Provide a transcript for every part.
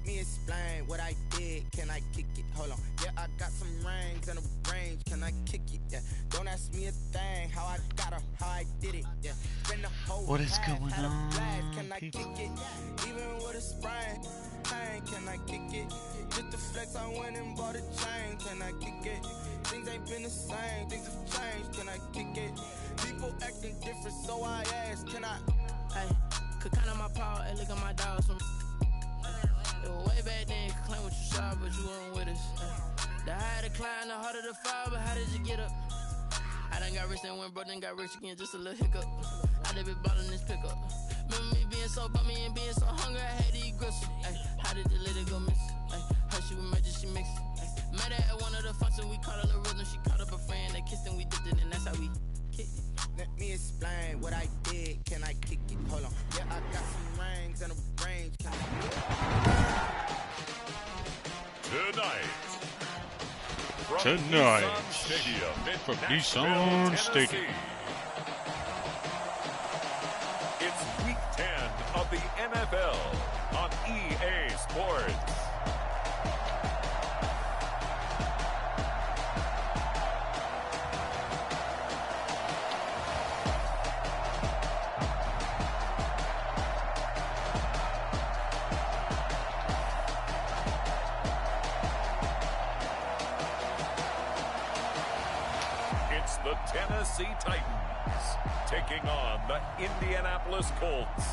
me explain what I did. Can I kick it? Hold on. Yeah, I got some rings and a range. Can I kick it? Yeah. Don't ask me a thing. How I got her, how I did it. Yeah. Spend the whole What is past, going had a on, blast. Can I people? kick it? Even with a sprain. Pain, can I kick it? Just the flex, I went and bought a chain. Can I kick it? Things ain't been the same. Things have changed. Can I kick it? People acting different, so I asked, can I? Hey, could count on my power, hey, look at my dogs from. It was way back then, could claim what you saw, but you weren't with us. The higher the climb, the harder the fall, but how did you get up? I done got rich and went broke, then got rich again, just a little hiccup. I done been ballin' this pickup. Remember me being so bummy and being so hungry, I had to eat gristle. Ay, how did the lady go miss? Ay, how she was magic, she mixed. Met her at one of the functions, we caught a little rhythm, she caught up a friend, they kissed and we dipped it, and that's how we kicked it. Let me explain what I did. Can I kick it? Hold on. Yeah, I got some rings and a range. Can Tonight, from Nissan Stadium. It's Week 10 of the NFL on EA Sports. The Tennessee Titans taking on the Indianapolis Colts.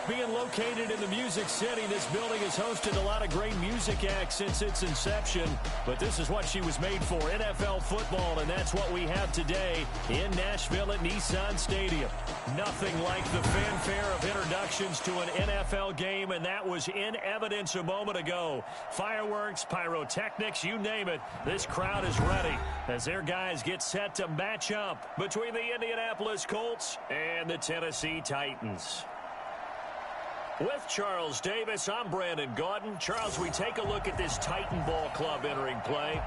Being located in the Music City, this building has hosted a lot of great music acts since its inception. But this is what she was made for, NFL football, and that's what we have today in Nashville at Nissan Stadium. Nothing like the fanfare of introductions to an NFL game, and that was in evidence a moment ago. Fireworks, pyrotechnics, you name it. This crowd is ready as their guys get set to match up between the Indianapolis Colts and the Tennessee Titans. With Charles Davis, I'm Brandon Gaudin. Charles, we take a look at this Titan Ball Club entering play.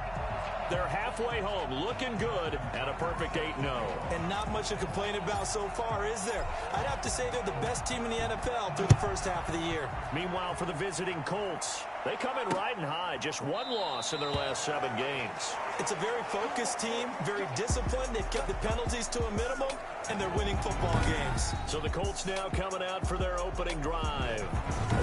They're halfway home, looking good, at a perfect 8-0. And not much to complain about so far, is there? I'd have to say they're the best team in the NFL through the first half of the year. Meanwhile, for the visiting Colts, they come in riding high, just one loss in their last 7 games. It's a very focused team, very disciplined. They've kept the penalties to a minimum, and they're winning football games. So the Colts now coming out for their opening drive.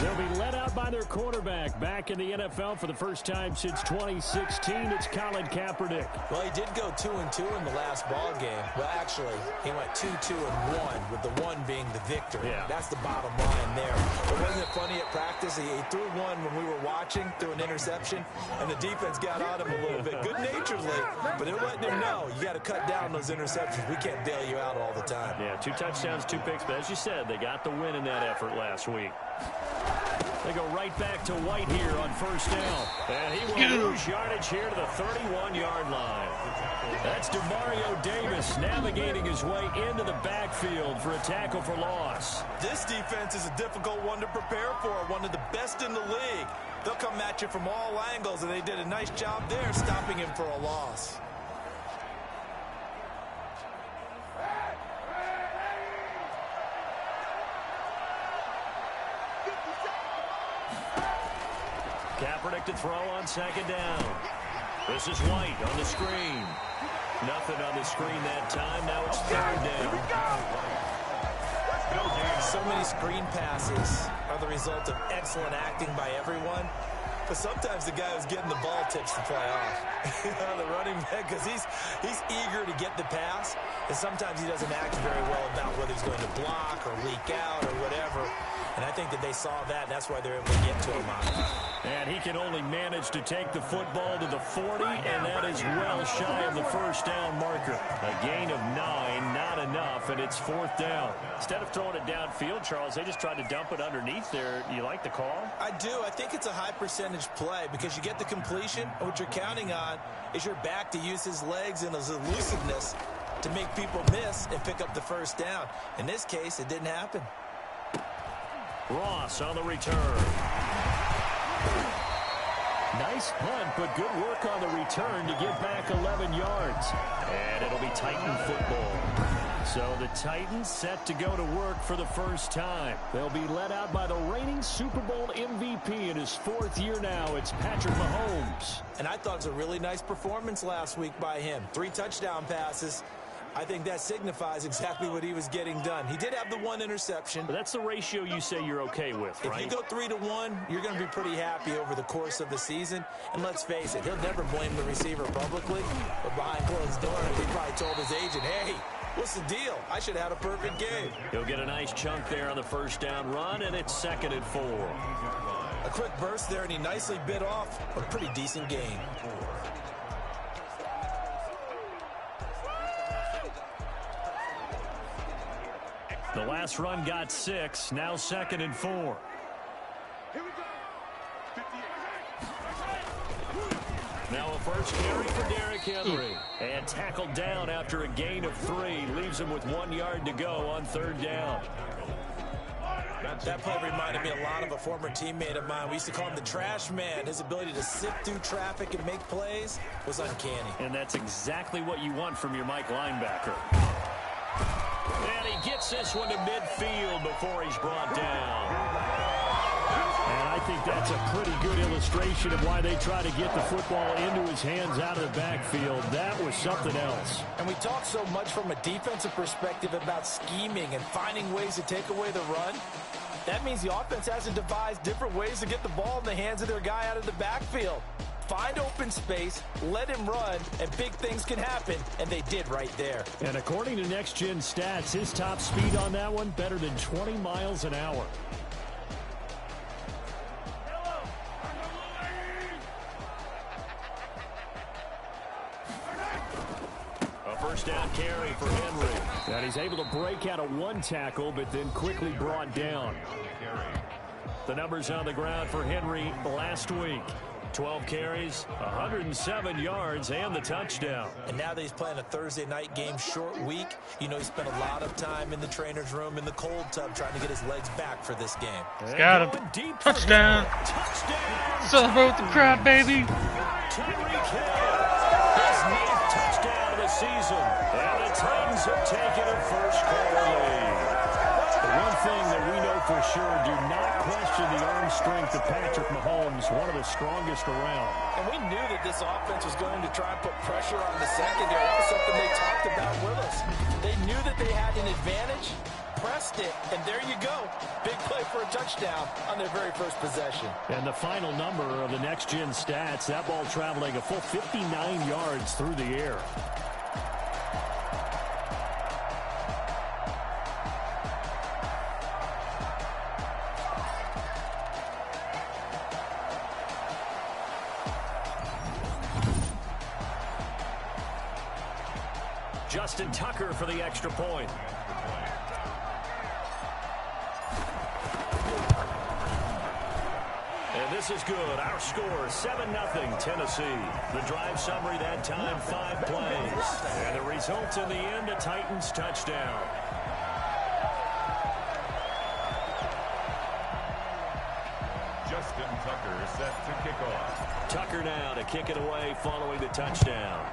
They'll be led out by their quarterback back in the NFL for the first time since 2016. It's Colin Kaepernick. Well, he did go 2-2 in the last ball game. Well, actually, he went 2-2-1, with the 1 being the victory. Yeah. That's the bottom line there. But wasn't it funny at practice? He threw one when we were watching, threw an interception, and the defense got on him a little bit. Good-naturedly, but they're letting him know, you got to cut down those interceptions. We can't bail you out all the time. Yeah, 2 touchdowns, 2 picks, but as you said, they got the win in that effort last week. They go right back to White here on first down. And he will lose yardage here to the 31-yard line. That's DeMario Davis navigating his way into the backfield for a tackle for loss. This defense is a difficult one to prepare for, one of the best in the league. They'll come at you from all angles, and they did a nice job there stopping him for a loss. Kaepernick to throw on second down. This is White on the screen. Nothing on the screen that time. Now it's third down. So many screen passes are the result of excellent acting by everyone. But sometimes the guy who's getting the ball tips the play off. The running back, because he's eager to get the pass, and sometimes he doesn't act very well about whether he's going to block or leak out or whatever. And I think that they saw that, and that's why they're able to get to him on it. And he can only manage to take the football to the 40, and that is well shy of the first down marker. A gain of 9, not enough, and it's fourth down. Instead of throwing it downfield, Charles, they just tried to dump it underneath there. You like the call? I do. I think it's a high percentage play because you get the completion, and what you're counting on is your back to use his legs and his elusiveness to make people miss and pick up the first down. In this case, it didn't happen. Ross on the return. Nice punt, but good work on the return to get back 11 yards. And it'll be Titan football. So the Titans set to go to work for the first time. They'll be led out by the reigning Super Bowl MVP in his 4th year now. It's Patrick Mahomes. And I thought it was a really nice performance last week by him. 3 touchdown passes. I think that signifies exactly what he was getting done. He did have the 1 interception. But that's the ratio you say you're okay with, right? If you go 3-1, you're going to be pretty happy over the course of the season. And let's face it, he'll never blame the receiver publicly. But behind closed doors, he probably told his agent, hey, what's the deal? I should have had a perfect game. He'll get a nice chunk there on the first down run, and it's 2nd and 4. A quick burst there, and he nicely bit off a pretty decent gain. The last run got 6, now 2nd and 4. Now a first carry for Derrick Henry. And tackled down after a gain of 3. Leaves him with 1 yard to go on 3rd down. That play reminded me a lot of a former teammate of mine. We used to call him the trash man. His ability to sift through traffic and make plays was uncanny. And that's exactly what you want from your Mike linebacker. And he gets this one to midfield before he's brought down. And I think that's a pretty good illustration of why they try to get the football into his hands out of the backfield. That was something else. And we talk so much from a defensive perspective about scheming and finding ways to take away the run. That means the offense has to devise different ways to get the ball in the hands of their guy out of the backfield. Find open space, let him run, and big things can happen, and they did right there. And according to Next Gen Stats, his top speed on that one, better than 20 miles an hour. A first down carry for Henry. And he's able to break out of 1 tackle, but then quickly brought down. The numbers on the ground for Henry last week. 12 carries, 107 yards, and the touchdown. And now that he's playing a Thursday night game, short week, you know he spent a lot of time in the trainer's room in the cold tub trying to get his legs back for this game. Got him. Touchdown. Touchdown. Celebrate with the crowd, baby. Tyreek Hill, his 9th touchdown of the season. And the Titans have taken a first-quarter lead. The one thing that we know for sure, do not question the arm strength of Patrick Mahomes, one of the strongest around. And we knew that this offense was going to try and put pressure on the secondary. That was something they talked about with us. They knew that they had an advantage, pressed it, and there you go. Big play for a touchdown on their very first possession. And the final number of the next-gen stats, that ball traveling a full 59 yards through the air. Justin Tucker for the extra point. And this is good. Our score, 7-0 Tennessee. The drive summary that time, 5 plays. And the result in the end, a Titans touchdown. Justin Tucker set to kick off. Tucker now to kick it away following the touchdown.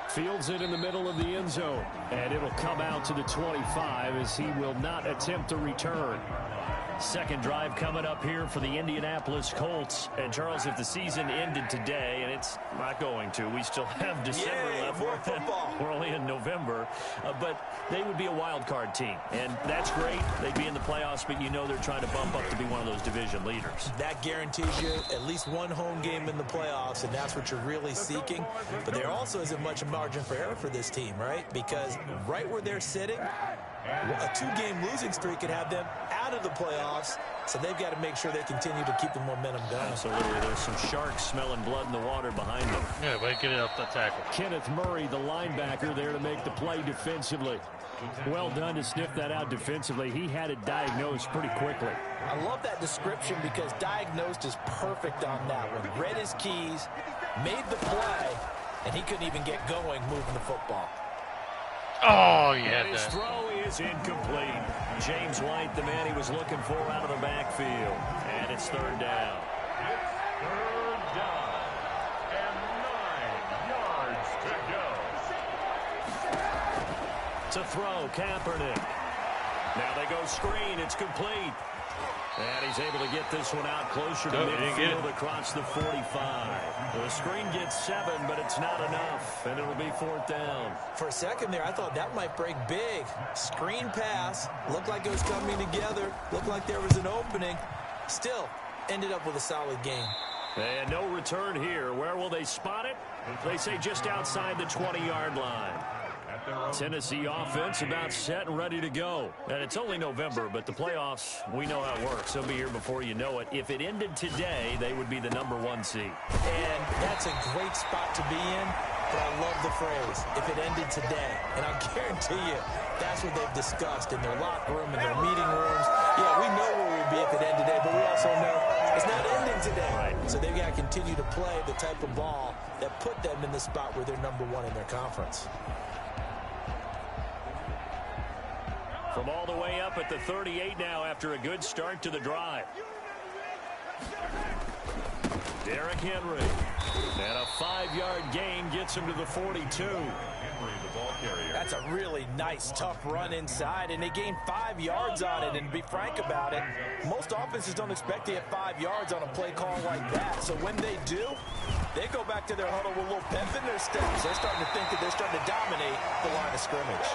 Fields it in the middle of the end zone. And it'll come out to the 25 as he will not attempt to return. Second drive coming up here for the Indianapolis Colts. And, Charles, if the season ended today, and it's not going to, we still have December left. We're only in November. But they would be a wild card team. And that's great. They'd be in the playoffs, but you know they're trying to bump up to be one of those division leaders. That guarantees you at least one home game in the playoffs, and that's what you're really seeking. But there also isn't much margin for error for this team, right? Because right where they're sitting, a 2-game losing streak could have them out of the playoffs, so they've got to make sure they continue to keep the momentum going. Absolutely. There's some sharks smelling blood in the water behind them. Yeah, but get it up the tackle. Kenneth Murray, the linebacker, there to make the play defensively. Well done to sniff that out defensively. He had it diagnosed pretty quickly. I love that description because diagnosed is perfect on that one. Read his keys, made the play, and he couldn't even get going moving the football. Oh, yeah. And his throw is incomplete. James White, the man he was looking for out of the backfield. And it's 3rd down. It's 3rd down and 9 yards to go. To throw, Kaepernick. Now they go screen. It's complete. And he's able to get this one out closer to midfield across the 45. The screen gets 7, but it's not enough, and it'll be 4th down. For a second there, I thought that might break big. Screen pass. Looked like it was coming together. Looked like there was an opening. Still, ended up with a solid game. And no return here. Where will they spot it? They say just outside the 20-yard line. Tennessee offense about set and ready to go. And it's only November, but the playoffs, we know how it works. They'll be here before you know it. If it ended today, they would be the #1 seed. And that's a great spot to be in, but I love the phrase, if it ended today. And I guarantee you, that's what they've discussed in their locker room, in their meeting rooms. Yeah, we know where we'll be if it ended today, but we also know it's not ending today. Right. So they've got to continue to play the type of ball that put them in the spot where they're #1 in their conference. From all the way up at the 38 now after a good start to the drive. Derrick Henry. And a 5-yard gain gets him to the 42. That's a really nice, tough run inside, and they gained 5 yards on it. And to be frank about it, most offenses don't expect to get 5 yards on a play call like that. So when they do, they go back to their huddle with a little pep in their steps. They're starting to think that they're starting to dominate the line of scrimmage.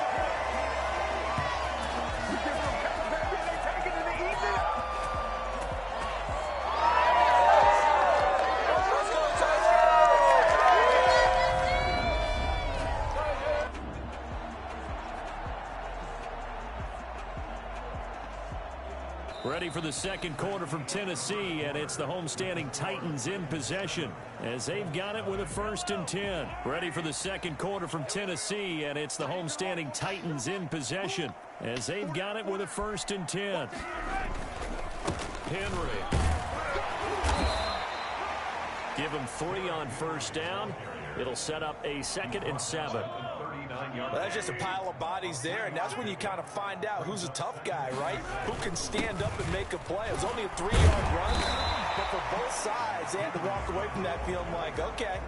Ready for the second quarter from Tennessee, and it's the homestanding Titans in possession as they've got it with a 1st and 10. Ready for the second quarter from Tennessee, and it's the homestanding Titans in possession as they've got it with a 1st and 10. Henry. Give him 3 on 1st down. It'll set up a 2nd and 7. Well, that's just a pile of bodies there, and that's when you kind of find out who's a tough guy, right? Who can stand up and make a play. It was only a 3-yard run, but for both sides, they had to walk away from that feeling like, okay,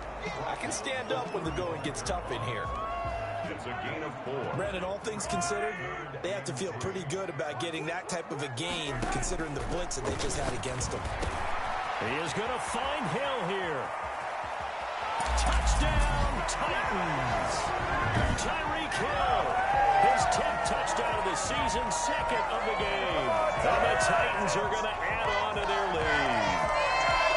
I can stand up when the going gets tough in here. It's a gain of 4. Brandon, all things considered, they have to feel pretty good about getting that type of a gain, considering the blitz that they just had against them. He is going to find Hill here. Touchdown, Titans. Tyreek Hill, his 10th touchdown of the season, 2nd of the game. And the Titans are going to add on to their lead.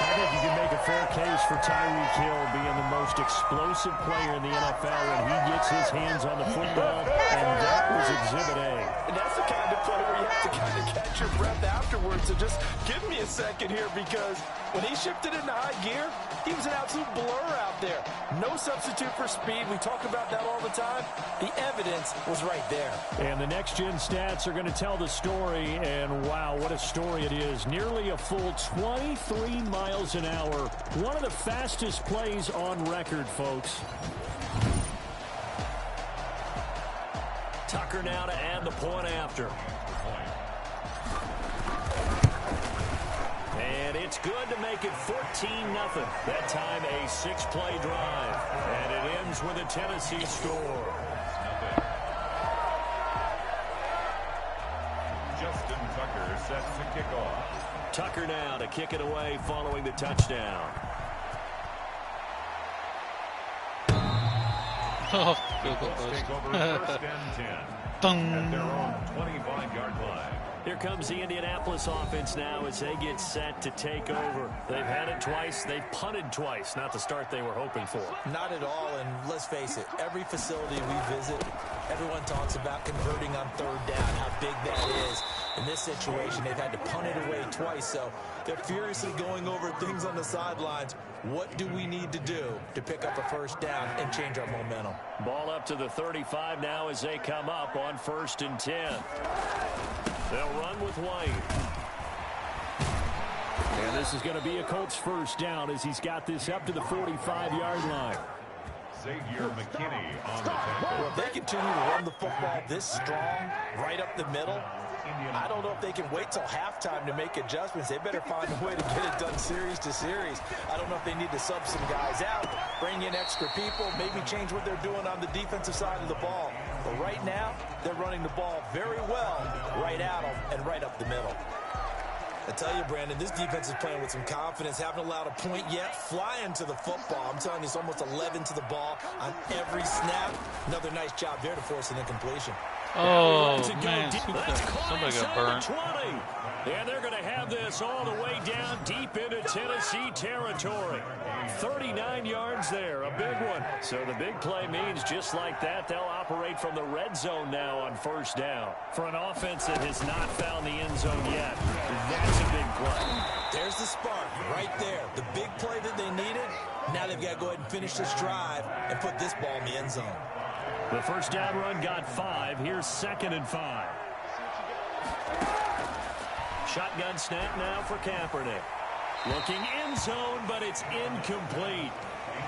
I think you can make a fair case for Tyreek Hill being the most explosive player in the NFL when he gets his hands on the football, and that was Exhibit A. And that's the kind of play where you have to kind of catch your breath afterwards. So just give me a second here, because when he shifted into high gear, he was an absolute blur out there. No substitute for speed. We talk about that all the time. The evidence was right there. And the next-gen stats are going to tell the story, and wow, what a story it is. Nearly a full 23 miles an hour. One of the fastest plays on record, folks. Tucker now to add the point after. And it's good to make it 14-0. That time a 6-play drive. And it ends with a Tennessee score. Justin Tucker set to kick off. Tucker now to kick it away following the touchdown. Oh, field goal Take over post. 1st and 10 Dun. at their own 25-yard line. Here comes the Indianapolis offense now as they get set to take over. They've had it twice. They've punted twice. Not the start they were hoping for. Not at all, and let's face it, every facility we visit, everyone talks about converting on 3rd down, how big that is. In this situation, they've had to punt it away twice, so they're furiously going over things on the sidelines. What do we need to do to pick up a 1st down and change our momentum? Ball up to the 35 now as they come up on 1st and 10. They'll run with White. And this is going to be a Colts 1st down as he's got this up to the 45-yard line. Xavier McKinney on the tackle. Well, if they continue to run the football this strong, right up the middle, I don't know if they can wait till halftime to make adjustments. They better find a way to get it done series to series. I don't know if they need to sub some guys out, bring in extra people, maybe change what they're doing on the defensive side of the ball. But right now, they're running the ball very well right at them and right up the middle. I tell you, Brandon, this defense is playing with some confidence. Haven't allowed a point yet. Flying to the football. I'm telling you, it's almost 11 to the ball on every snap. Another nice job there to force an incompletion. Oh, man. Somebody got burnt. And they're going to have this all the way down deep into Tennessee territory. 39 yards there, a big one. So the big play means just like that, they'll operate from the red zone now on first down. For an offense that has not found the end zone yet, that's a big play. There's the spark right there. The big play that they needed. Now they've got to go ahead and finish this drive and put this ball in the end zone. The first down run got 5. Here's 2nd and 5. Shotgun snap now for Kaepernick. Looking end zone, but it's incomplete.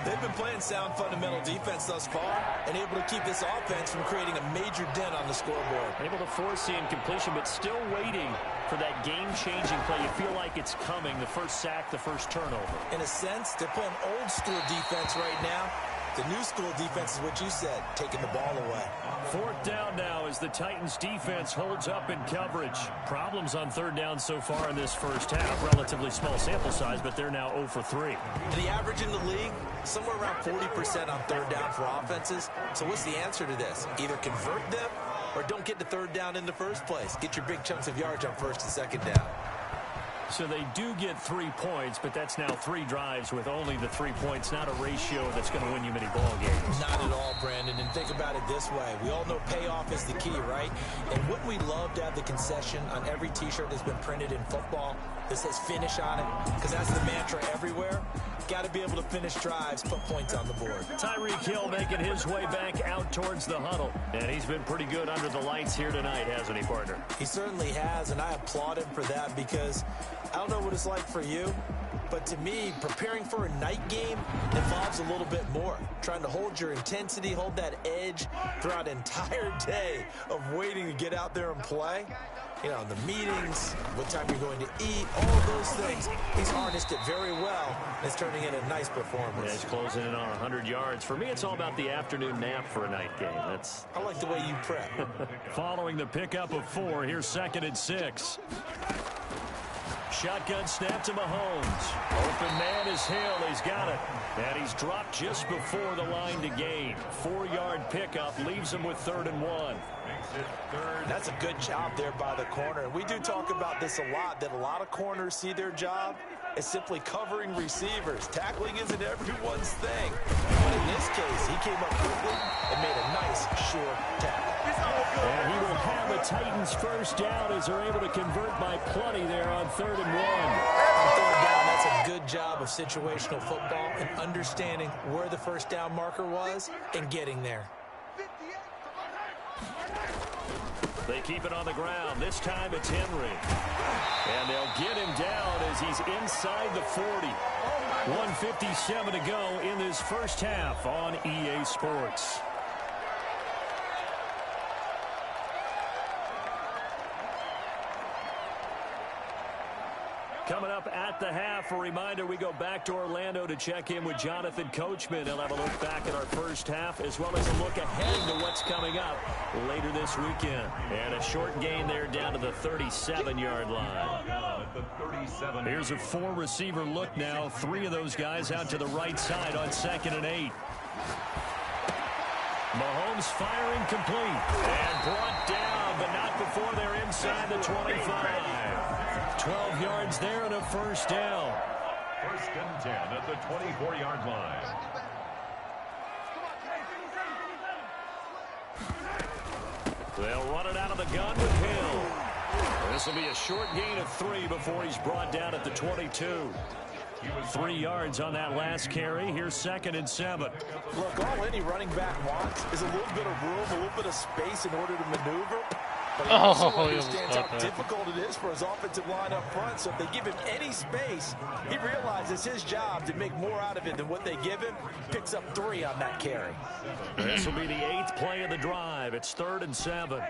They've been playing sound fundamental defense thus far and able to keep this offense from creating a major dent on the scoreboard. Able to force the incompletion, but still waiting for that game-changing play. You feel like it's coming, the first sack, the first turnover. In a sense, they're playing old-school defense right now. The new school defense is what you said, taking the ball away. 4th down now as the Titans defense holds up in coverage. Problems on 3rd down so far in this first half. Relatively small sample size, but they're now 0 for 3. The average in the league, somewhere around 40% on 3rd down for offenses. So what's the answer to this? Either convert them or don't get to 3rd down in the first place. Get your big chunks of yards on 1st and 2nd down. So they do get 3 points, but that's now 3 drives with only the 3 points. Not a ratio that's going to win you many ball games. Not at all, Brandon. And think about it this way. We all know payoff is the key, right? And wouldn't we love to have the concession on every T-shirt that's been printed in football that says finish on it? Because that's the mantra everywhere. Got to be able to finish drives, put points on the board. Tyreek Hill making his way back out towards the huddle. And he's been pretty good under the lights here tonight, hasn't he, partner? He certainly has, and I applaud him for that because I don't know what it's like for you, but to me, preparing for a night game involves a little bit more. Trying to hold your intensity, hold that edge throughout an entire day of waiting to get out there and play. You know, the meetings, what time you're going to eat, all those things. He's harnessed it very well. It's turning in a nice performance. Yeah, he's closing in on 100 yards. For me, it's all about the afternoon nap for a night game. I like the way you prep. Following the pickup of 4, here's 2nd and 6. Shotgun snap to Mahomes. Open man is Hill. He's got it. And he's dropped just before the line to gain. 4-yard pickup leaves him with 3rd and 1. That's a good job there by the corner. And we do talk about this a lot, that a lot of corners see their job as simply covering receivers. Tackling isn't everyone's thing. But in this case, he came up quickly and made a nice, short tackle. And he will have the Titans first down as they're able to convert by plenty there on 3rd and 1. On 3rd down, that's a good job of situational football and understanding where the first down marker was and getting there. They keep it on the ground. This time it's Henry. And they'll get him down as he's inside the 40. 1:57 to go in this first half on EA Sports. Coming up at the half, a reminder, we go back to Orlando to check in with Jonathan Coachman. He'll have a look back at our first half as well as a look ahead to what's coming up later this weekend. And a short gain there down to the 37-yard line. Here's a 4-receiver look now. 3 of those guys out to the right side on 2nd and 8. Mahomes firing complete and brought down, but not before they're inside the 25. 12 yards there and a first down. 1st and 10 at the 24-yard line. They'll run it out of the gun with Hill. This will be a short gain of 3 before he's brought down at the 22. 3 yards on that last carry. Here's 2nd and 7. Look, all any running back wants is a little bit of room, a little bit of space in order to maneuver. But he also understands how difficult it is for his offensive line up front. So if they give him any space, he realizes his job to make more out of it than what they give him. Picks up 3 on that carry. This will be the 8th play of the drive. It's 3rd and 7.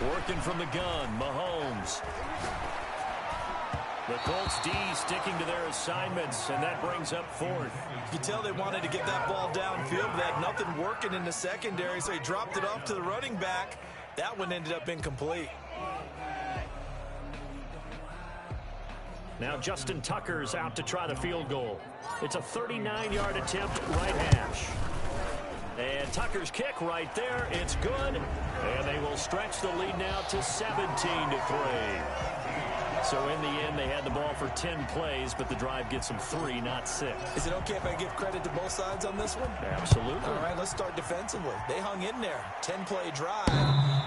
Working from the gun, Mahomes. The Colts D sticking to their assignments, and that brings up fourth. You can tell they wanted to get that ball downfield. They had nothing working in the secondary, so he dropped it off to the running back. That one ended up incomplete. Now Justin Tucker's out to try the field goal. It's a 39-yard attempt, right hash. And Tucker's kick right there. It's good. And they will stretch the lead now to 17-3. So in the end, they had the ball for 10 plays, but the drive gets them 3, not 6. Is it okay if I give credit to both sides on this one? Absolutely. All right, let's start defensively. They hung in there. 10-play drive,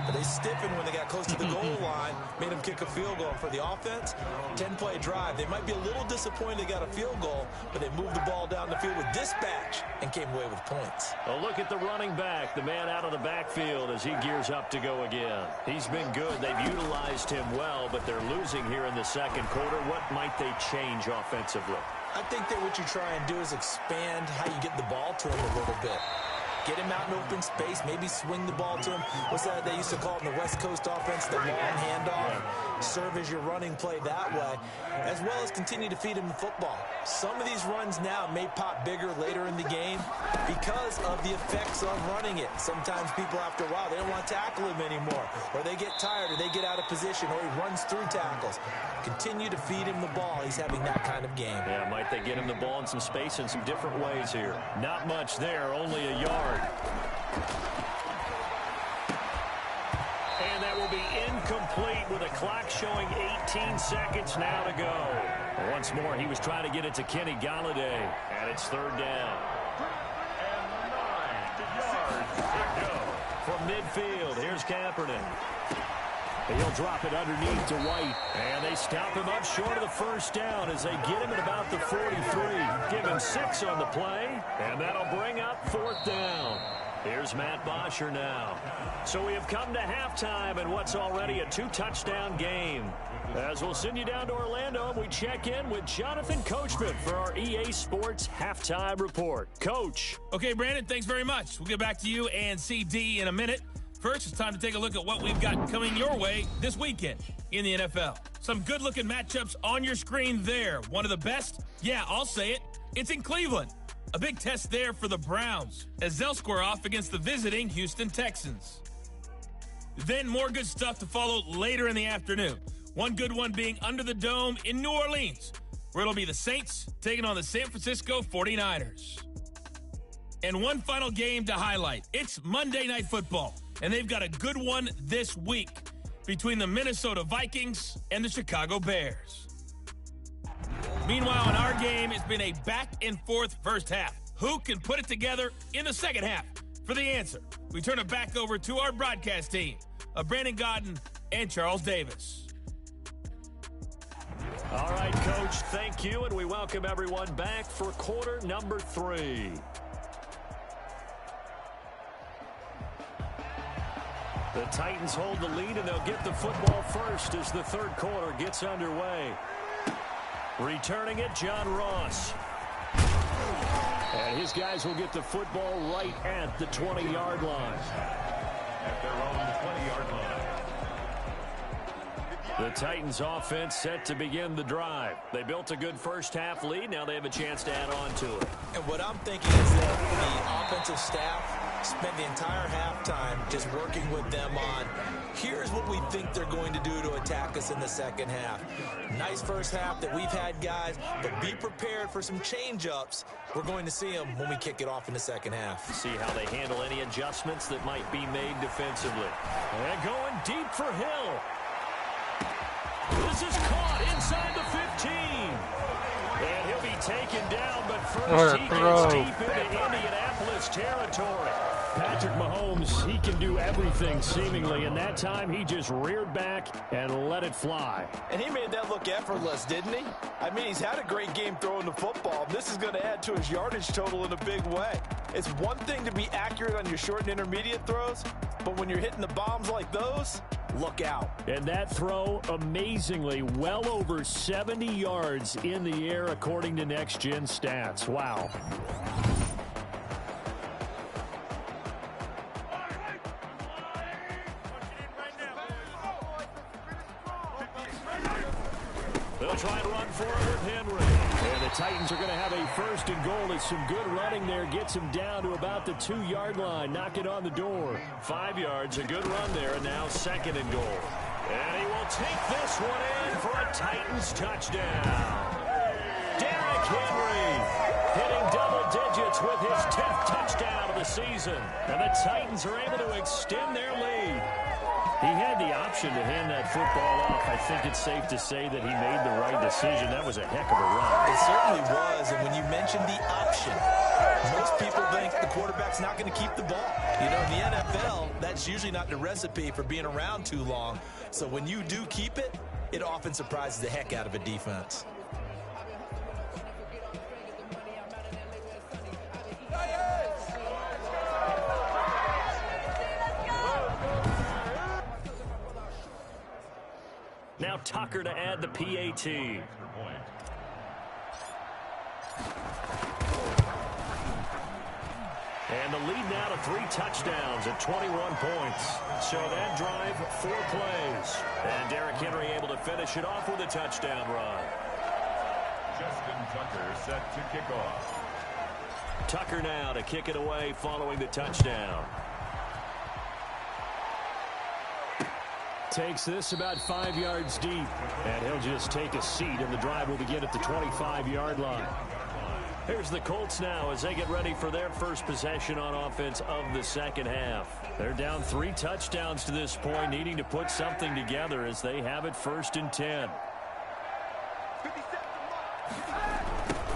but they stiffened when they got close to the goal line, made them kick a field goal. For the offense, 10-play drive. They might be a little disappointed they got a field goal, but they moved the ball down the field with dispatch and came away with points. A look at the running back, the man out of the backfield as he gears up to go again. He's been good. They've utilized him well, but they're losing here in the second quarter. What might they change offensively? I think that what you try and do is expand how you get the ball to him a little bit. Get him out in open space, maybe swing the ball to him. What's that they used to call it in the West Coast offense, the long handoff? Serve as your running play that way, as well as continue to feed him the football. Some of these runs now may pop bigger later in the game because of the effects of running it. Sometimes people, after a while, they don't want to tackle him anymore, or they get tired, or they get out of position, or he runs through tackles. Continue to feed him the ball. He's having that kind of game. Yeah, might they get him the ball in some space in some different ways here? Not much there, only a yard. And that will be incomplete with a clock showing 18 seconds now to go. Once more, he was trying to get it to Kenny Galladay, and it's third down. And 9 yards to go. From midfield, here's Kaepernick. He'll drop it underneath to White, and they stop him up short of the first down as they get him at about the 43. Give him 6 on the play, and that'll bring up fourth down. Here's Matt Bosher now. So we have come to halftime in what's already a 2-touchdown game. As we'll send you down to Orlando, and we check in with Jonathan Coachman for our EA Sports Halftime Report. Coach. Okay, Brandon, thanks very much. We'll get back to you and CD in a minute. First, it's time to take a look at what we've got coming your way this weekend in the NFL. Some good-looking matchups on your screen there. One of the best? Yeah, I'll say it. It's in Cleveland. A big test there for the Browns as they'll square off against the visiting Houston Texans. Then more good stuff to follow later in the afternoon. One good one being under the dome in New Orleans, where it'll be the Saints taking on the San Francisco 49ers. And one final game to highlight. It's Monday Night Football, and they've got a good one this week between the Minnesota Vikings and the Chicago Bears. Meanwhile, in our game, it's been a back-and-forth first half. Who can put it together in the second half? For the answer, we turn it back over to our broadcast team of Brandon Godden and Charles Davis. All right, Coach, thank you, and we welcome everyone back for quarter number 3. The Titans hold the lead, and they'll get the football first as the third quarter gets underway. Returning it, John Ross. And his guys will get the football right at the 20-yard line. At their own 20-yard line. The Titans offense set to begin the drive. They built a good first half lead. Now they have a chance to add on to it. And what I'm thinking is that the offensive staff spent the entire halftime just working with them on, here's what we think they're going to do to attack us in the second half. Nice first half that we've had, guys, but be prepared for some change-ups. We're going to see them when we kick it off in the second half. See how they handle any adjustments that might be made defensively. And going deep for Hill. This is caught inside the 15. And he'll be taken down, but first he gets deep into Indianapolis territory. Patrick Mahomes, he can do everything seemingly, and that time he just reared back and let it fly. And he made that look effortless, didn't he? I mean, he's had a great game throwing the football. This is going to add to his yardage total in a big way. It's one thing to be accurate on your short and intermediate throws, but when you're hitting the bombs like those, look out. And that throw, amazingly, well over 70 yards in the air, according to Next Gen Stats. Wow. The They'll try and run for it with Henry. And the Titans are going to have a first and goal. It's some good running there. Gets him down to about the 2-yard line. Knock it on the door. 5 yards, a good run there, and now second and goal. And he will take this one in for a Titans touchdown. Derrick Henry hitting double digits with his 10th touchdown of the season. And the Titans are able to extend their lead. He had the option to hand that football off. I think it's safe to say that he made the right decision. That was a heck of a run. It certainly was, and when you mentioned the option, most people think the quarterback's not going to keep the ball. You know, in the NFL, that's usually not the recipe for being around too long. So when you do keep it, it often surprises the heck out of a defense. Now Tucker to add the PAT. And the lead now to 3 touchdowns at 21 points. So that drive, 4 plays. And Derrick Henry able to finish it off with a touchdown run. Justin Tucker set to kick off. Tucker now to kick it away following the touchdown. Takes this about 5 yards deep. And he'll just take a seat, and the drive will begin at the 25-yard line. Here's the Colts now as they get ready for their first possession on offense of the second half. They're down 3 touchdowns to this point, needing to put something together as they have it 1st and 10.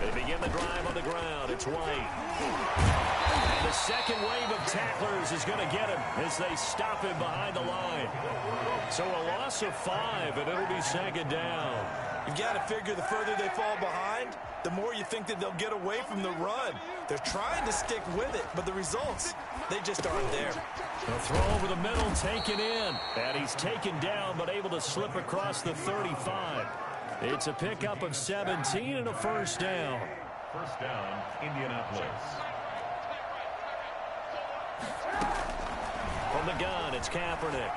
They begin the drive on the ground. It's White. And the second wave of tacklers is going to get him as they stop him behind the line. So a loss of 5, and it'll be second down. You've got to figure the further they fall behind, the more you think that they'll get away from the run. They're trying to stick with it, but the results, they just aren't there. A throw over the middle, taken in. And he's taken down, but able to slip across the 35. It's a pickup of 17 and a first down. First down, Indianapolis. From the gun, it's Kaepernick.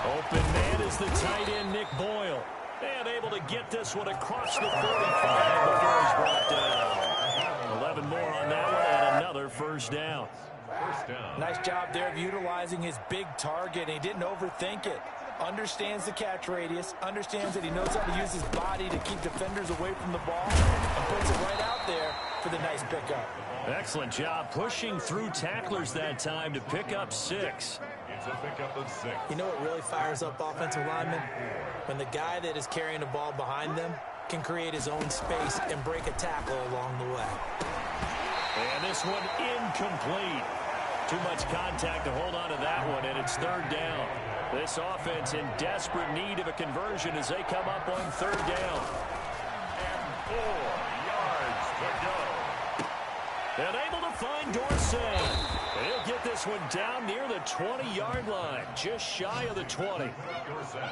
Open man is the tight end, Nick Boyle. And able to get this one across the 45 before he's brought down. 11 more on that one, and another first down. First down. Nice job there of utilizing his big target. He didn't overthink it. Understands the catch radius. Understands that he knows how to use his body to keep defenders away from the ball. And puts it right out there for the nice pickup. Excellent job pushing through tacklers that time to pick up 6. It's a pickup of 6. You know what really fires up offensive linemen? When the guy that is carrying the ball behind them can create his own space and break a tackle along the way. And this one incomplete. Too much contact to hold on to that one, and it's 3rd down. This offense in desperate need of a conversion as they come up on 3rd down. And 4 yards to go. And able to find Dorsey. He'll get this one down near the 20-yard line, just shy of the 20.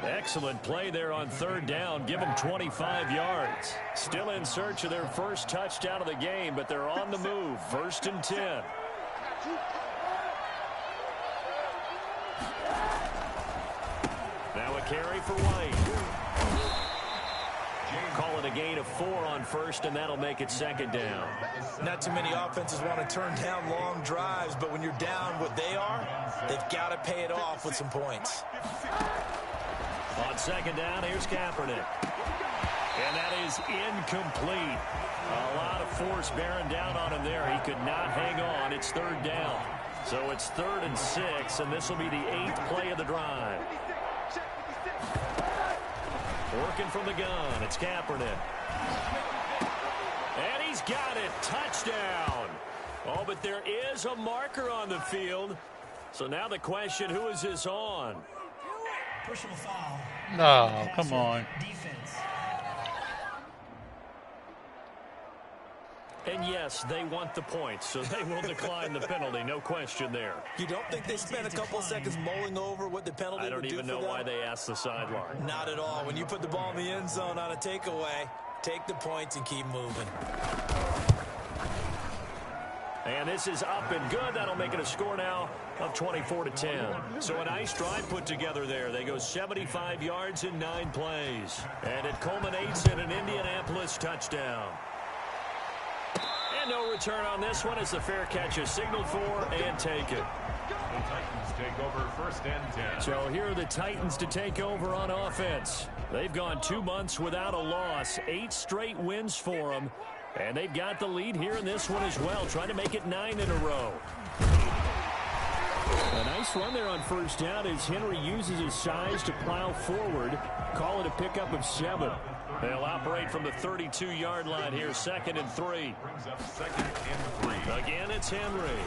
Excellent play there on 3rd down. Give them 25 yards. Still in search of their first touchdown of the game, but they're on the move. 1st and 10. Now a carry for White. Call it a gain of 4 on 1st, and that'll make it 2nd down. Not too many offenses want to turn down long drives, but when you're down what they are, they've got to pay it off with some points. On 2nd down, here's Kaepernick. And that is incomplete. A lot of force bearing down on him there. He could not hang on. It's 3rd down. So it's 3rd and 6, and this will be the 8th play of the drive. Working from the gun, it's Kaepernick. And he's got it. Touchdown. Oh, but there is a marker on the field. So now the question, who is this on? Personal foul. No, come on. Defense. And yes, they want the points, so they will decline the penalty. No question there. You don't think they spent a couple seconds mulling over what the penalty would do for them? I don't even know why they asked the sideline. Not at all. When you put the ball in the end zone on a takeaway, take the points and keep moving. And this is up and good. That'll make it a score now of 24-10. So a nice drive put together there. They go 75 yards in 9 plays. And it culminates in an Indianapolis touchdown. And no return on this one as the fair catch is signaled for and taken. The Titans take over 1st and 10. So here are the Titans to take over on offense. They've gone 2 months without a loss, 8 straight wins for them. And they've got the lead here in this one as well, trying to make it 9 in a row. A nice run there on 1st down as Henry uses his size to plow forward. Call it a pickup of 7. They'll operate from the 32-yard line here, 2nd and 3. Brings up 2nd and 3. Again, it's Henry.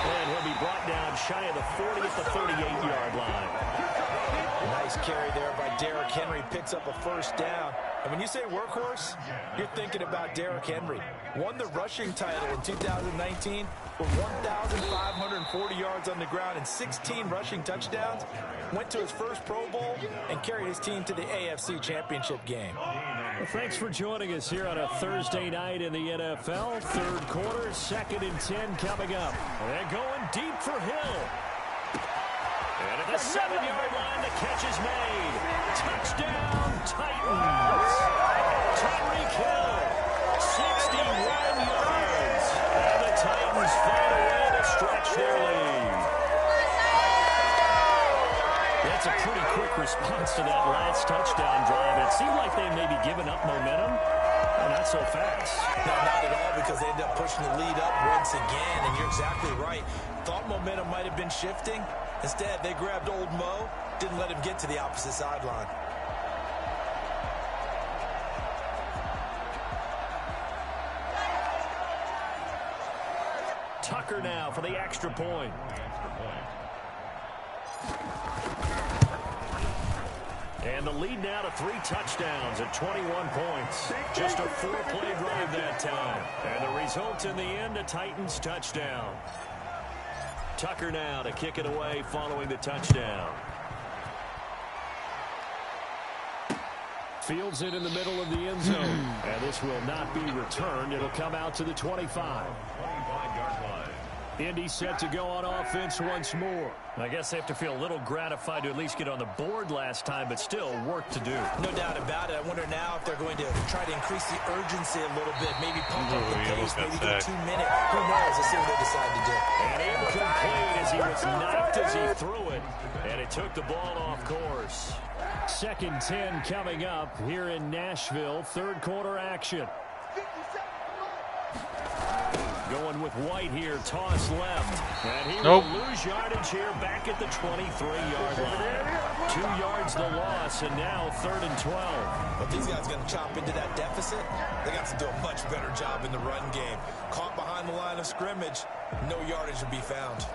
And he'll be brought down shy of the 40 at the 38-yard line. Nice carry there by Derrick Henry. Picks up a 1st down. And when you say workhorse, you're thinking about Derrick Henry. Won the rushing title in 2019 with 1,540 yards on the ground and 16 rushing touchdowns. Went to his first Pro Bowl and carried his team to the AFC Championship game. Well, thanks for joining us here on a Thursday night in the NFL. 3rd quarter, 2nd and 10 coming up. They're going deep for Hill. And at the 7-yard line, the catch is made. Touchdown, Titans. Tyreek Hill, 61 yards. And the Titans find a way to stretch their lead. That's a pretty quick response to that last touchdown drive. It seemed like they may be giving up momentum. Well, not so fast. No, not at all, because they end up pushing the lead up once again, and you're exactly right. Thought momentum might have been shifting. Instead, they grabbed old Mo, didn't let him get to the opposite sideline. Tucker now for the extra point. And the lead now to 3 touchdowns at 21 points. Just a 4-play drive that time. And the result in the end, a Titans touchdown. Tucker now to kick it away following the touchdown. Fields it in the middle of the end zone. And this will not be returned. It'll come out to the 25. 25-yard line. Indy set to go on offense once more. I guess they have to feel a little gratified to at least get on the board last time, but still work to do. No doubt about it. I wonder now if they're going to try to increase the urgency a little bit, maybe pump up the pace, maybe go 2 minutes. Who knows? Let's see what they decide to do. And incomplete as he was knocked as he threw it, and it took the ball off course. 2nd 10 coming up here in Nashville. 3rd quarter action. Going with White here, toss left. And he will lose yardage here back at the 23-yard line. 2 yards the loss, and now 3rd and 12. But these guys are going to chop into that deficit. They got to do a much better job in the run game. Caught behind the line of scrimmage, no yardage to be found.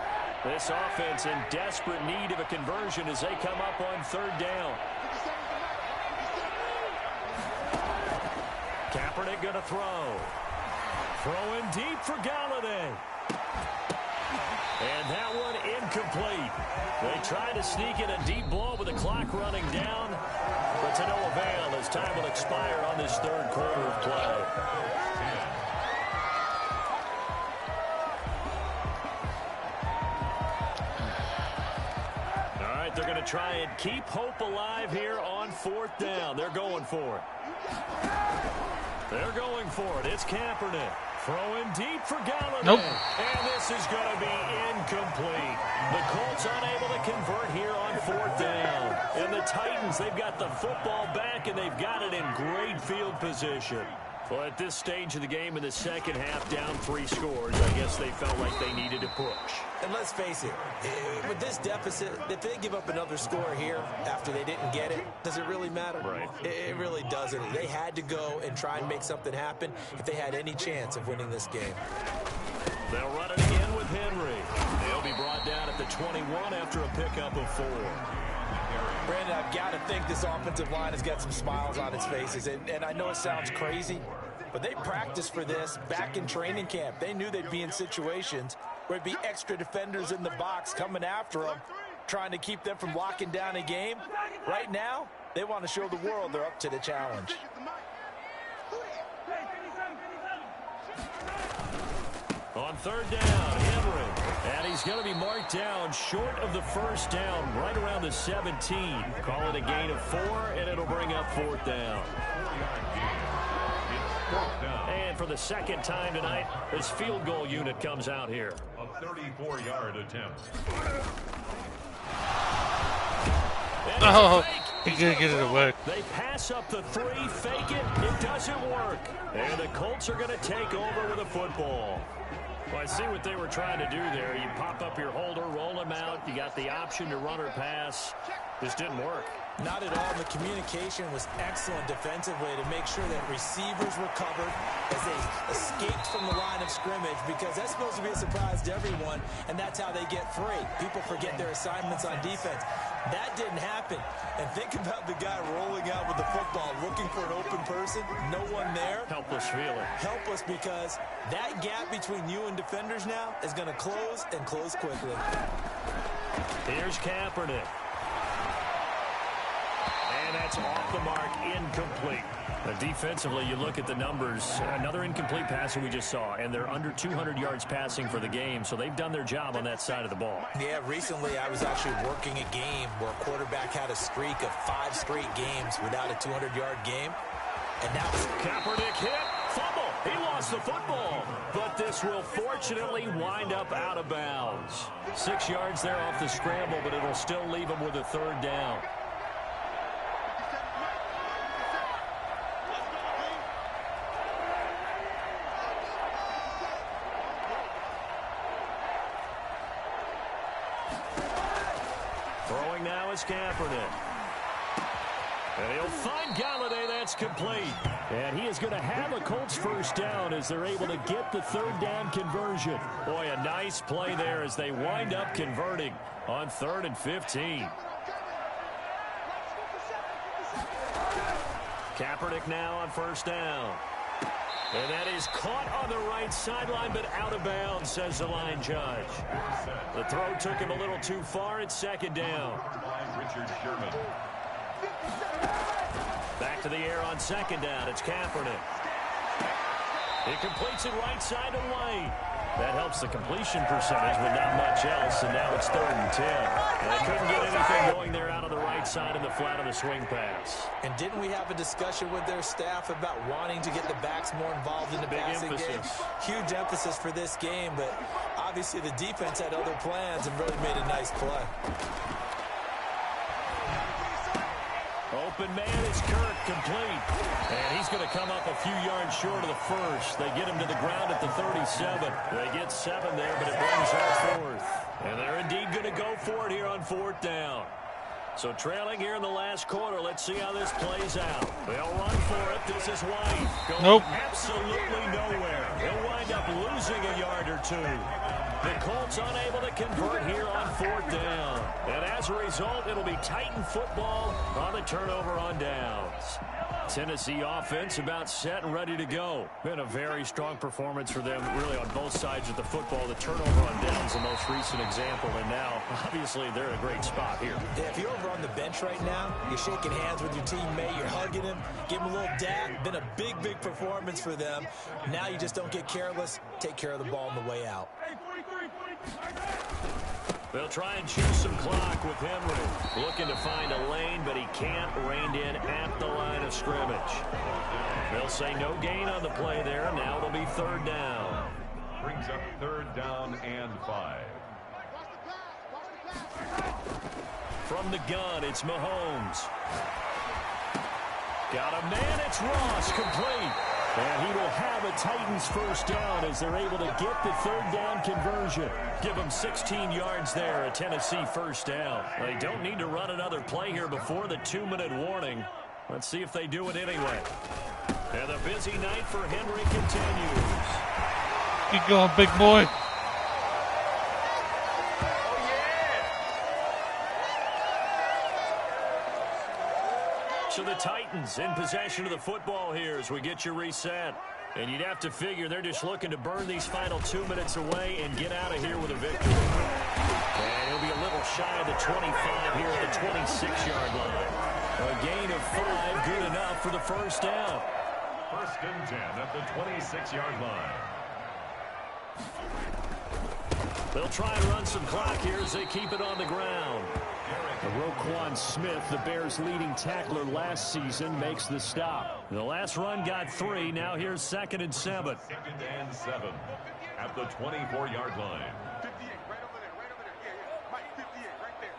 This offense in desperate need of a conversion as they come up on 3rd down. Kaepernick going to throw. Throwing deep for Galladay. And that one incomplete. They tried to sneak in a deep ball with the clock running down, but to no avail as time will expire on this 3rd quarter of play. All right, they're going to try and keep hope alive here on 4th down. They're going for it. They're going for it. It's Kaepernick. Throwing deep for Galladay. And this is going to be incomplete. The Colts unable to convert here on 4th down. And the Titans, they've got the football back, and they've got it in great field position. Well, at this stage of the game in the 2nd half, down 3 scores, I guess they felt like they needed to push. And let's face it, with this deficit, if they give up another score here after they didn't get it, does it really matter? Right. It really doesn't. They had to go and try and make something happen if they had any chance of winning this game. They'll run it again with Henry. They'll be brought down at the 21 after a pickup of 4. Brandon, I've got to think this offensive line has got some smiles on its faces. And I know it sounds crazy, but they practiced for this back in training camp. They knew they'd be in situations where it'd be extra defenders in the box coming after them, trying to keep them from locking down a game. Right now, they want to show the world they're up to the challenge. On On third down, Henry. And he's going to be marked down short of the first down, right around the 17. Call it a gain of 4, and it'll bring up fourth down. And for the second time tonight, this field goal unit comes out here. A 34-yard attempt. Oh, he couldn't get it to work. They pass up the 3, fake it, it doesn't work. And the Colts are going to take over with a football. Well, I see what they were trying to do there. You pop up your holder, roll him out. You got the option to run or pass. This didn't work. Not at all. The communication was excellent defensively to make sure that receivers were covered as they escaped from the line of scrimmage, because that's supposed to be a surprise to everyone, and that's how they get free. People forget their assignments on defense. That didn't happen. And think about the guy rolling out with the football, looking for an open person, no one there. Helpless feeling. Helpless, because that gap between you and defenders now is going to close, and close quickly. Here's Kaepernick. And that's off the mark, incomplete. Defensively, you look at the numbers. Another incomplete passer we just saw, and they're under 200 yards passing for the game, so they've done their job on that side of the ball. Yeah, recently I was actually working a game where a quarterback had a streak of 5 straight games without a 200-yard game. And now Kaepernick hit, fumble. He lost the football, but this will fortunately wind up out of bounds. 6 yards there off the scramble, but it'll still leave him with a third down. Throwing now is Kaepernick. And he'll find Galladay. That's complete. And he is going to have a Colts first down as they're able to get the third down conversion. Boy, a nice play there as they wind up converting on 3rd and 15. Kaepernick now on first down. And that is caught on the right sideline, but out of bounds, says the line judge. The throw took him a little too far. It's second down. Richard Sherman. Back to the air on second down. It's Kaepernick. He completes it right side away. That helps the completion percentage, but not much else. And now it's 3rd and 10. And they couldn't get anything going there out on the right side in the flat of the swing pass. And didn't we have a discussion with their staff about wanting to get the backs more involved in the passing game? Huge emphasis for this game, but obviously the defense had other plans and really made a nice play. Open man is Kirk, complete. And he's going to come up a few yards short of the first. They get him to the ground at the 37. They get 7 there, but it brings up 4th. And they're indeed going to go for it here on 4th down. So trailing here in the last quarter, let's see how this plays out. They'll run for it. This is White. Going absolutely nowhere. He'll wind up losing a yard or 2. The Colts unable to convert here on 4th down. And as a result, it'll be Titan football on the turnover on downs. Tennessee offense about set and ready to go. Been a very strong performance for them, really, on both sides of the football. The turnover on downs, the most recent example, and now, obviously, they're in a great spot here. Yeah, if you're over on the bench right now, you're shaking hands with your teammate, you're hugging him, give him a little dab. Been a big, big performance for them. Now you just don't get careless. Take care of the ball on the way out. They'll try and choose some clock with Henry. Looking to find a lane, but he can't. Reined in at the line of scrimmage. They'll say no gain on the play there. Now it'll be 3rd down. Brings up 3rd down and 5. From the gun, it's Mahomes. Got a man, it's Ross, complete. And he will have a Titans first down as they're able to get the 3rd down conversion. Give them 16 yards there, a Tennessee first down. They don't need to run another play here before the 2-minute warning. Let's see if they do it anyway. And the busy night for Henry continues. Keep going, big boy. So the Titans in possession of the football here as we get you reset. And you'd have to figure they're just looking to burn these final 2 minutes away and get out of here with a victory. And he'll be a little shy of the 25 here at the 26-yard line. A gain of 5, good enough for the first down. 1st and 10 at the 26-yard line. They'll try and run some clock here as they keep it on the ground. Roquan Smith, the Bears' leading tackler last season, makes the stop. The last run got 3. Now here's 2nd and 7. 2nd and 7 at the 24-yard line. 58, right over there. Yeah, Mike, 58, right there.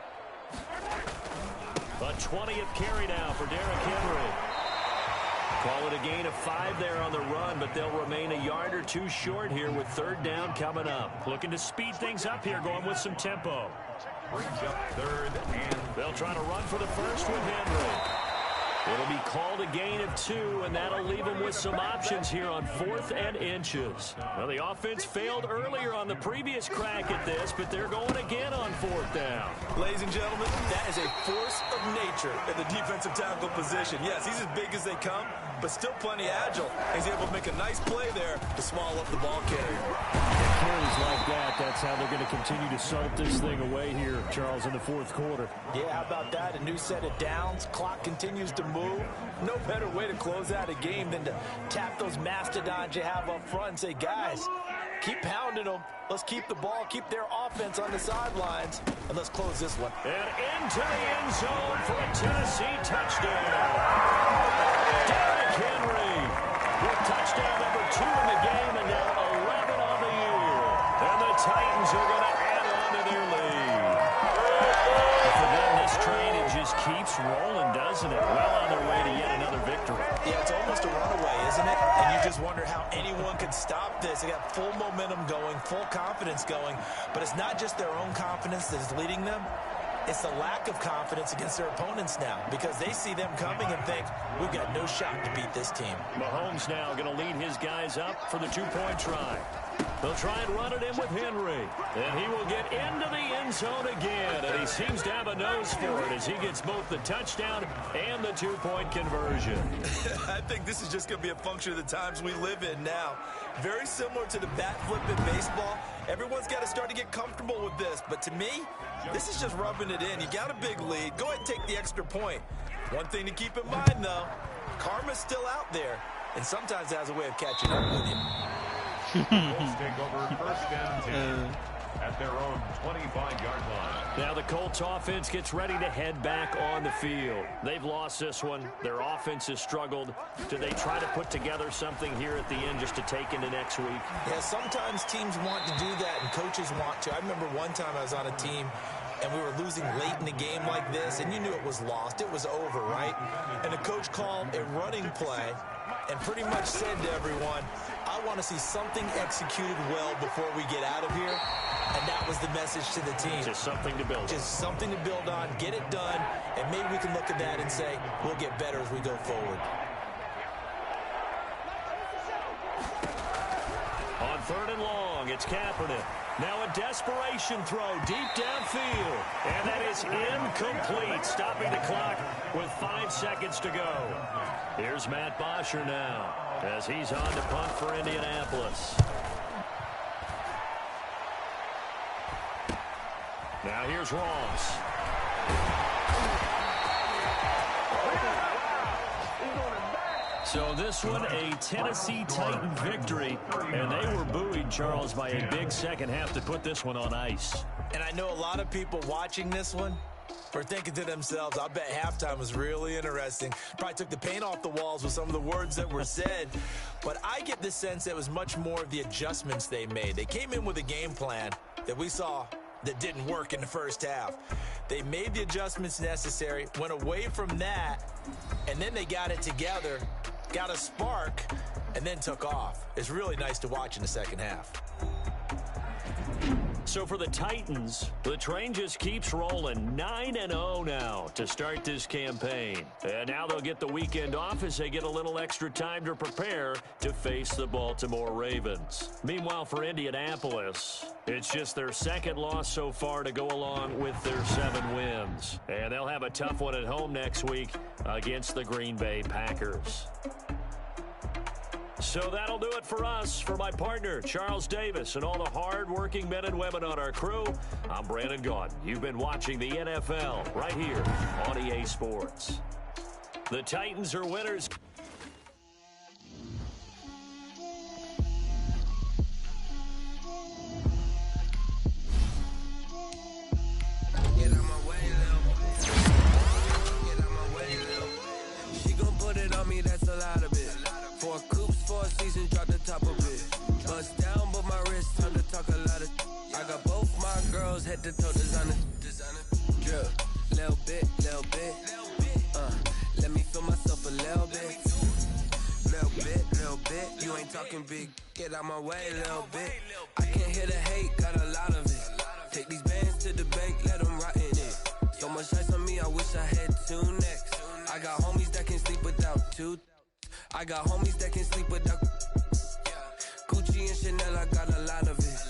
The 20th carry now for Derrick Henry. Call it a gain of 5 there on the run, but they'll remain a yard or 2 short here with 3rd down coming up. Looking to speed things up here, going with some tempo. Brings up 3rd and They'll try to run for the first with Henry. It'll be called a gain of 2, and that'll leave them with some options here on 4th and inches. Well, the offense failed earlier on the previous crack at this, but they're going again on 4th down. Ladies and gentlemen, that is a force of nature in the defensive tackle position. Yes, he's as big as they come, but still plenty agile. He's able to make a nice play there to swallow up the ball carrier. Carries like that, that's how they're going to continue to salt this thing away here, Charles, in the 4th quarter. Yeah, how about that? A new set of downs. Clock continues to move. No better way to close out a game than to tap those mastodons you have up front and say, guys, keep pounding them. Let's keep the ball, keep their offense on the sidelines, and let's close this one. And into the end zone for a Tennessee touchdown. Derrick Henry with touchdown number 2 in the game, and now 11 on the year. And the Titans are going to add on to their lead. For them, this train, it just keeps rolling, doesn't it? Well on their way to yet another victory. Yeah, it's almost a runaway, isn't it? And you just wonder how anyone could stop this. They got full momentum going, full confidence going, but it's not just their own confidence that is leading them. It's the lack of confidence against their opponents now because they see them coming and think, we've got no shot to beat this team. Mahomes now going to lead his guys up for the 2-point try. They'll try and run it in with Henry. And he will get into the end zone again. And he seems to have a nose for it as he gets both the touchdown and the 2-point conversion. I think this is just going to be a function of the times we live in now. Very similar to the bat flip in baseball. Everyone's got to start to get comfortable with this. But to me, this is just rubbing it in. You got a big lead. Go ahead and take the extra point. One thing to keep in mind, though, karma's still out there. And sometimes it has a way of catching up with you. Colts take over 1st and 10 at their own 25-yard line. Now the Colts offense gets ready to head back on the field. They've lost this one. Their offense has struggled. Do they try to put together something here at the end just to take into next week? Yeah, sometimes teams want to do that and coaches want to. I remember one time I was on a team and we were losing late in the game like this, and you knew it was lost. It was over, right? And the coach called a running play and pretty much said to everyone, I want to see something executed well before we get out of here. And that was the message to the team. Just something to build on. Just something to build on, get it done, and maybe we can look at that and say, we'll get better as we go forward. On 3rd and long, it's Kaepernick. Now a desperation throw deep downfield. And that is incomplete, stopping the clock with 5 seconds to go. Here's Matt Bosher now as he's on to punt for Indianapolis. Now here's Ross. So this one, a Tennessee Titan victory, and they were buoyed, Charles, by a big second half to put this one on ice. And I know a lot of people watching this one are thinking to themselves, I bet halftime was really interesting. Probably took the paint off the walls with some of the words that were said. But I get the sense that it was much more of the adjustments they made. They came in with a game plan that we saw that didn't work in the first half. They made the adjustments necessary, went away from that, and then they got it together, got a spark, and then took off. It's really nice to watch in the second half. So for the Titans, the train just keeps rolling. 9-0 now to start this campaign. And now they'll get the weekend off as they get a little extra time to prepare to face the Baltimore Ravens. Meanwhile, for Indianapolis, it's just their second loss so far to go along with their 7 wins. And they'll have a tough one at home next week against the Green Bay Packers. So that'll do it for us. For my partner, Charles Davis, and all the hard-working men and women on our crew, I'm Brandon Gaudin. You've been watching the NFL right here on EA Sports. The Titans are winners. toes, head to toe designer. Drip, little bit. Let me feel myself a little bit. Little bit. You ain't talking big. Get out my way, little bit. I can't hear the hate, got a lot of it. Take these bands to the bank, let them rot in it. So much ice on me, I wish I had 2 necks. I got homies that can sleep without 2. I got homies that can sleep without Gucci and Chanel, I got a lot of it.